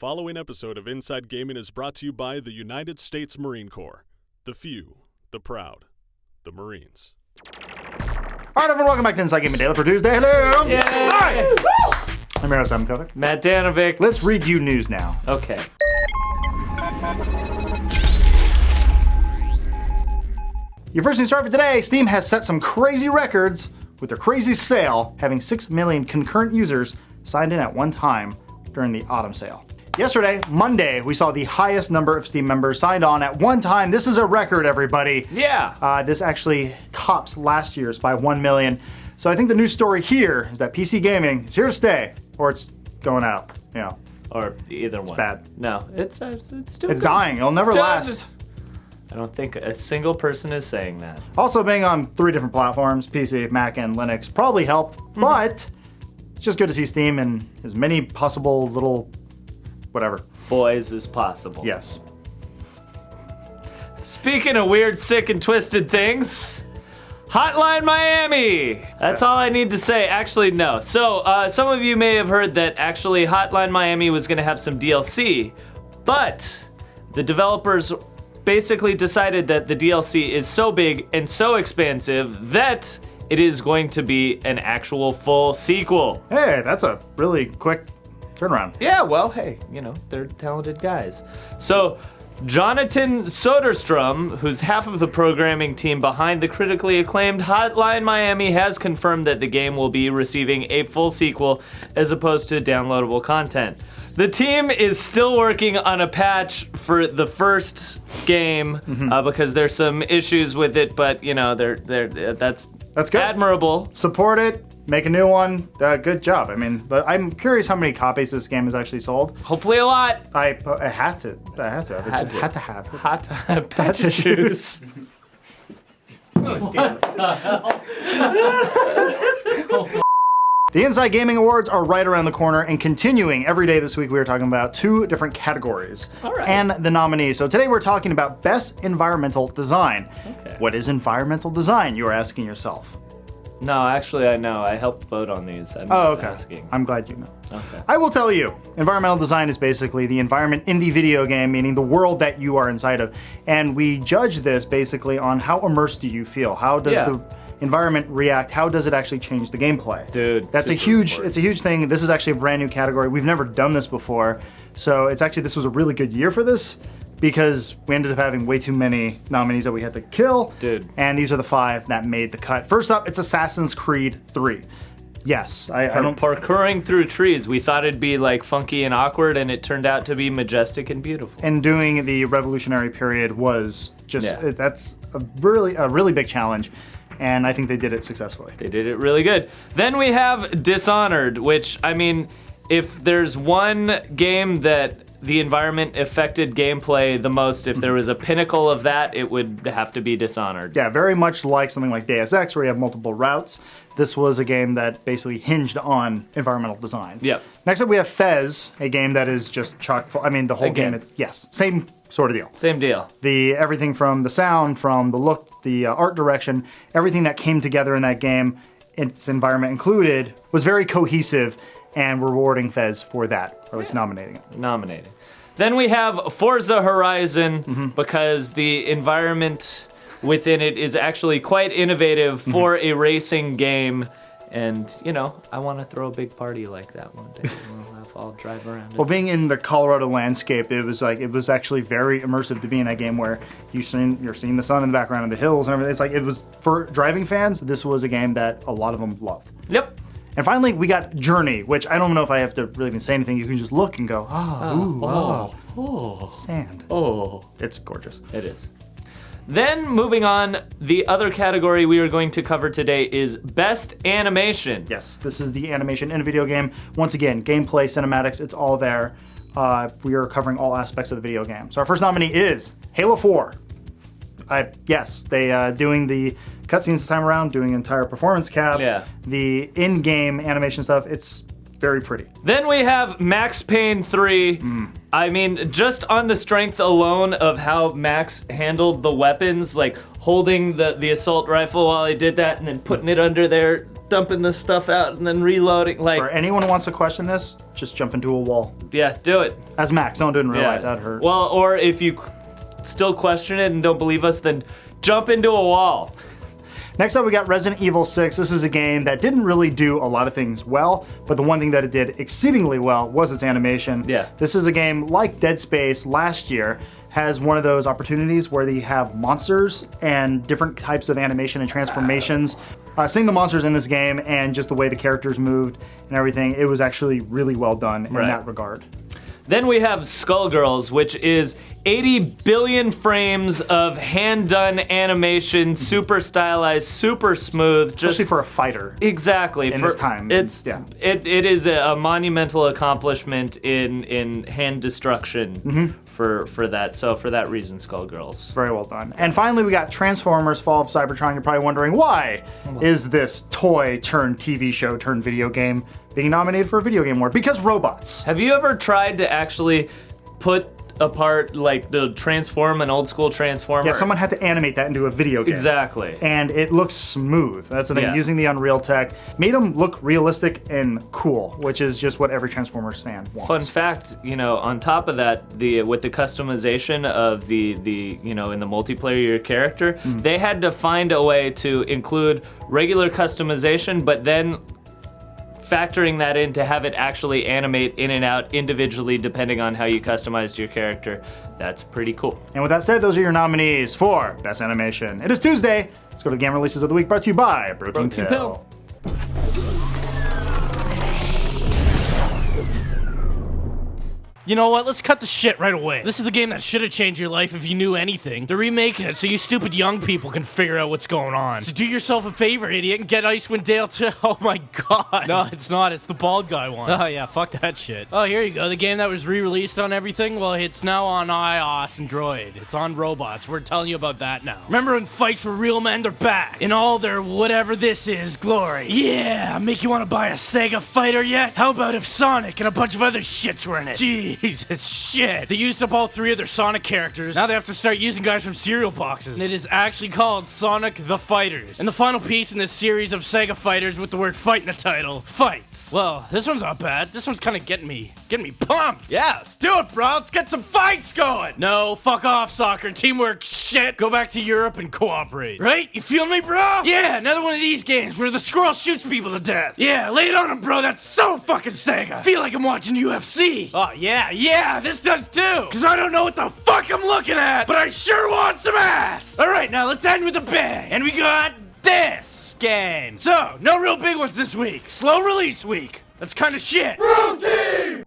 following episode of Inside Gaming is brought to you by the United States Marine Corps. The few, the proud, the Marines. All right, everyone, welcome back to Inside Gaming Daily for Tuesday. Hello! Yay! Hi! I'm Eros Samkovic. Matt Danovic. Let's read you news now. Okay. Your first news story for today, Steam has set some crazy records with their crazy sale, having 6 million concurrent users signed in at one time during the autumn sale. Yesterday, Monday, we saw the highest number of Steam members signed on at one time. This is a record, everybody. Yeah. This actually tops last year's by 1 million. So I think the news story here is that PC gaming is here to stay, or it's going out, you know. Or either one. It's bad. No, it's still It's good. dying. It'll never last. I don't think a single person is saying that. Also being on 3 different platforms, PC, Mac, and Linux, probably helped, but it's just good to see Steam in as many possible little whatever. Boys as possible. Yes. Speaking of weird, sick, and twisted things, Hotline Miami. That's all I need to say. Actually, no. So, some of you may have heard that actually Hotline Miami was going to have some DLC, but the developers basically decided that the DLC is so big and so expansive that it is going to be an actual full sequel. Hey, that's a really quick turnaround. Yeah, well, hey, you know, they're talented guys. So, Jonathan Soderstrom, who's half of the programming team behind the critically acclaimed Hotline Miami, has confirmed that the game will be receiving a full sequel as opposed to downloadable content. The team is still working on a patch for the first game because there's some issues with it, but you know, that's good. Admirable. Support it. Make a new one. Good job. I mean, but I'm curious how many copies this game has actually sold. Hopefully a lot. I had to. Had to have. Hot to have patch issues. The Inside Gaming Awards are right around the corner, and continuing every day this week, we are talking about 2 different categories and the nominees. So today we're talking about Best Environmental Design. Okay. What is environmental design, you are asking yourself? No, actually I know. I helped vote on these. I'm okay. asking. I'm glad you know. Okay. I will tell you, environmental design is basically the environment in the video game, meaning the world that you are inside of. And we judge this basically on how immersed do you feel? How does the environment react? How does it actually change the gameplay? Dude, that's it's a huge thing. This is actually a brand new category. We've never done this before. So this was a really good year for this because we ended up having way too many nominees that we had to kill. Dude. And these are the 5 that made the cut. First up, it's Assassin's Creed 3. Yes, I don't... Parkouring through trees. We thought it'd be like funky and awkward, and it turned out to be majestic and beautiful. And doing the revolutionary period was just, that's a really big challenge. And I think they did it successfully. They did it really good. Then we have Dishonored, which, I mean, if there's one game that the environment affected gameplay the most, if there was a pinnacle of that, it would have to be Dishonored. Yeah, very much like something like Deus Ex, where you have multiple routes. This was a game that basically hinged on environmental design. Yep. Next up, we have Fez, a game that is just chock full. I mean, the whole game, same sort of deal. Same deal. Everything from the sound, from the look, the art direction, everything that came together in that game, its environment included, was very cohesive, and rewarding Fez for that, or at least nominating it. Then we have Forza Horizon, because the environment within it is actually quite innovative for a racing game. And, you know, I want to throw a big party like that one day. I'll drive around. Well, being in the Colorado landscape, it was actually very immersive to be in that game where you're seeing the sun in the background and the hills and everything. It's like, it was, for driving fans, this was a game that a lot of them loved. Yep. And finally, we got Journey, which I don't know if I have to really even say anything. You can just look and go, sand. Oh. It's gorgeous. It is. Then, moving on, the other category we are going to cover today is Best Animation. Yes, this is the animation in a video game. Once again, gameplay, cinematics, it's all there. We are covering all aspects of the video game. So our first nominee is Halo 4. Yes, they doing the cutscenes this time around, doing entire performance cap. Yeah. The in-game animation stuff, it's very pretty. Then we have Max Payne 3. I mean, just on the strength alone of how Max handled the weapons, like holding the assault rifle while he did that and then putting it under there, dumping this stuff out and then reloading. Like, For anyone who wants to question this, just jump into a wall. yeah, do it. As Max, don't do it in real life, that'd hurt. Well, or if you still question it and don't believe us, then jump into a wall. Next up, we got Resident Evil 6. This is a game that didn't really do a lot of things well, but the one thing that it did exceedingly well was its animation. Yeah. This is a game like Dead Space last year, has one of those opportunities where you have monsters and different types of animation and transformations. Seeing the monsters in this game and just the way the characters moved and everything, it was actually really well done in that regard. Then we have Skullgirls, which is 80 billion frames of hand-done animation, super stylized, super smooth. Especially for a fighter. Exactly. In this time. It is a monumental accomplishment in hand destruction for that. So for that reason, Skullgirls. Very well done. And finally, we got Transformers Fall of Cybertron. You're probably wondering, why is this toy turned TV show turned video game being nominated for a video game award? Because robots. Have you ever tried to actually put apart, like, the transform, an old school Transformer? Yeah, someone had to animate that into a video game. Exactly. And it looks smooth. That's the thing, Yeah. using the Unreal tech. Made them look realistic and cool, which is just what every Transformers fan wants. Fun fact, on top of that, with the customization of the in the multiplayer your character, they had to find a way to include regular customization, but then factoring that in to have it actually animate in and out individually depending on how you customized your character. That's pretty cool. And with that said, those are your nominees for Best Animation. It is Tuesday. Let's go to the game releases of the week, brought to you by Protein Pill. You know what? Let's cut the shit right away. This is the game that should have changed your life if you knew anything. They're remaking it so you stupid young people can figure out what's going on. So do yourself a favor, idiot, and get Icewind Dale too. Oh my god. No, it's not. It's the bald guy one. Oh yeah, fuck that shit. Oh, here you go. The game that was re-released on everything. Well, it's now on iOS and Droid. It's on robots. We're telling you about that now. Remember when fights for real men? They're back. In all their whatever this is glory. Yeah, make you want to buy a Sega fighter yet? How about if Sonic and a bunch of other shits were in it? Jesus shit. They used up all 3 of their Sonic characters. Now they have to start using guys from cereal boxes. And it is actually called Sonic the Fighters. And the final piece in this series of Sega fighters with the word fight in the title, fights. Well, this one's not bad. This one's kind of getting me pumped. Yeah, let's do it, bro. Let's get some fights going. No, fuck off, soccer. Teamwork shit. Go back to Europe and cooperate. Right? You feel me, bro? Yeah, another one of these games where the squirrel shoots people to death. Yeah, lay it on him, bro. That's so fucking Sega. Feel like I'm watching UFC. Oh, yeah, this does too. Cause I don't know what the fuck I'm looking at, but I sure want some ass. All right, now let's end with a bang. And we got this game. So, no real big ones this week. Slow release week. That's kind of shit. Room team!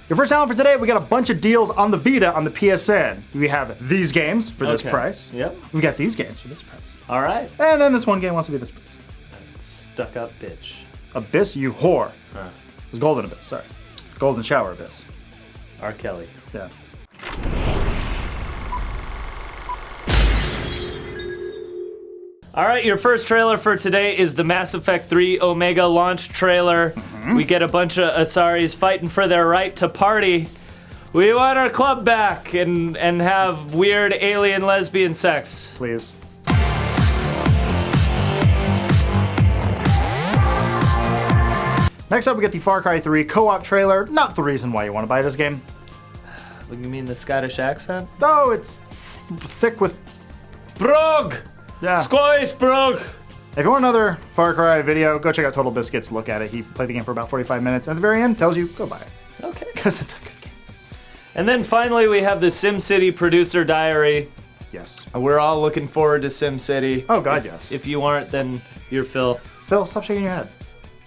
Your first challenge for today, we got a bunch of deals on the Vita on the PSN. We have these games for this price. Yep. We've got these games for this price. All right. And then this one game wants to be this price. Stuck up bitch. Abyss, you whore. It was Golden Abyss, sorry. Golden Shower Abyss. R. Kelly. Yeah. All right, your first trailer for today is the Mass Effect 3 Omega launch trailer. We get a bunch of Asaris fighting for their right to party. We want our club back and have weird alien lesbian sex. Please. Next up, we get the Far Cry 3 co-op trailer. Not the reason why you want to buy this game. You mean the Scottish accent? Though it's thick with... Brog! Yeah. Scottish Brog! If you want another Far Cry video, go check out Total Biscuit's look at it. He played the game for about 45 minutes. At the very end, tells you, go buy it. Okay. Because it's a good game. And then finally, we have the SimCity Producer Diary. Yes. We're all looking forward to SimCity. Oh, God, yes. If you aren't, then you're Phil. Phil, stop shaking your head.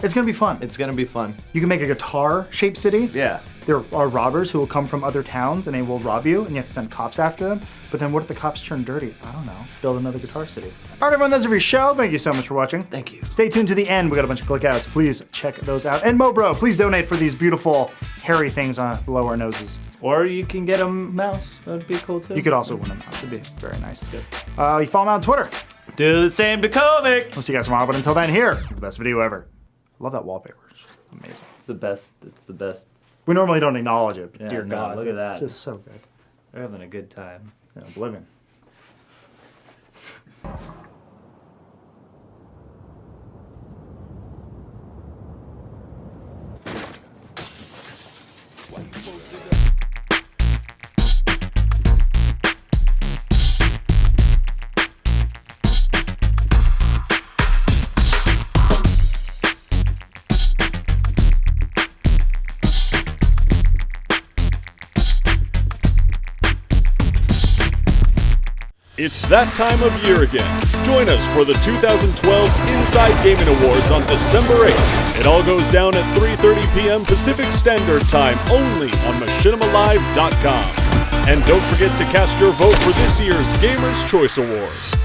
It's going to be fun. It's gonna be fun. You can make a guitar-shaped city. Yeah. There are robbers who will come from other towns and they will rob you, and you have to send cops after them. But then what if the cops turn dirty? I don't know. Build another guitar city. All right, everyone, that's it for your show. Thank you so much for watching. Thank you. Stay tuned to the end. We got a bunch of clickouts. Please check those out. And Mobro, please donate for these beautiful hairy things below our noses. Or you can get a mouse. That'd be cool too. You could also win a mouse. It'd be very nice. It's good. You follow me on Twitter. Do the same to Kovic. We'll see you guys tomorrow. But until then, here is the best video ever. Love that wallpaper. It's amazing. It's the best. It's the best. We normally don't acknowledge it, but Yeah, dear no, God. look at that. Just so good. They're having a good time. Yeah, Oblivion. It's that time of year again. Join us for the 2012's Inside Gaming Awards on December 8th. It all goes down at 3:30 p.m. Pacific Standard Time only on machinimalive.com. And don't forget to cast your vote for this year's Gamer's Choice Award.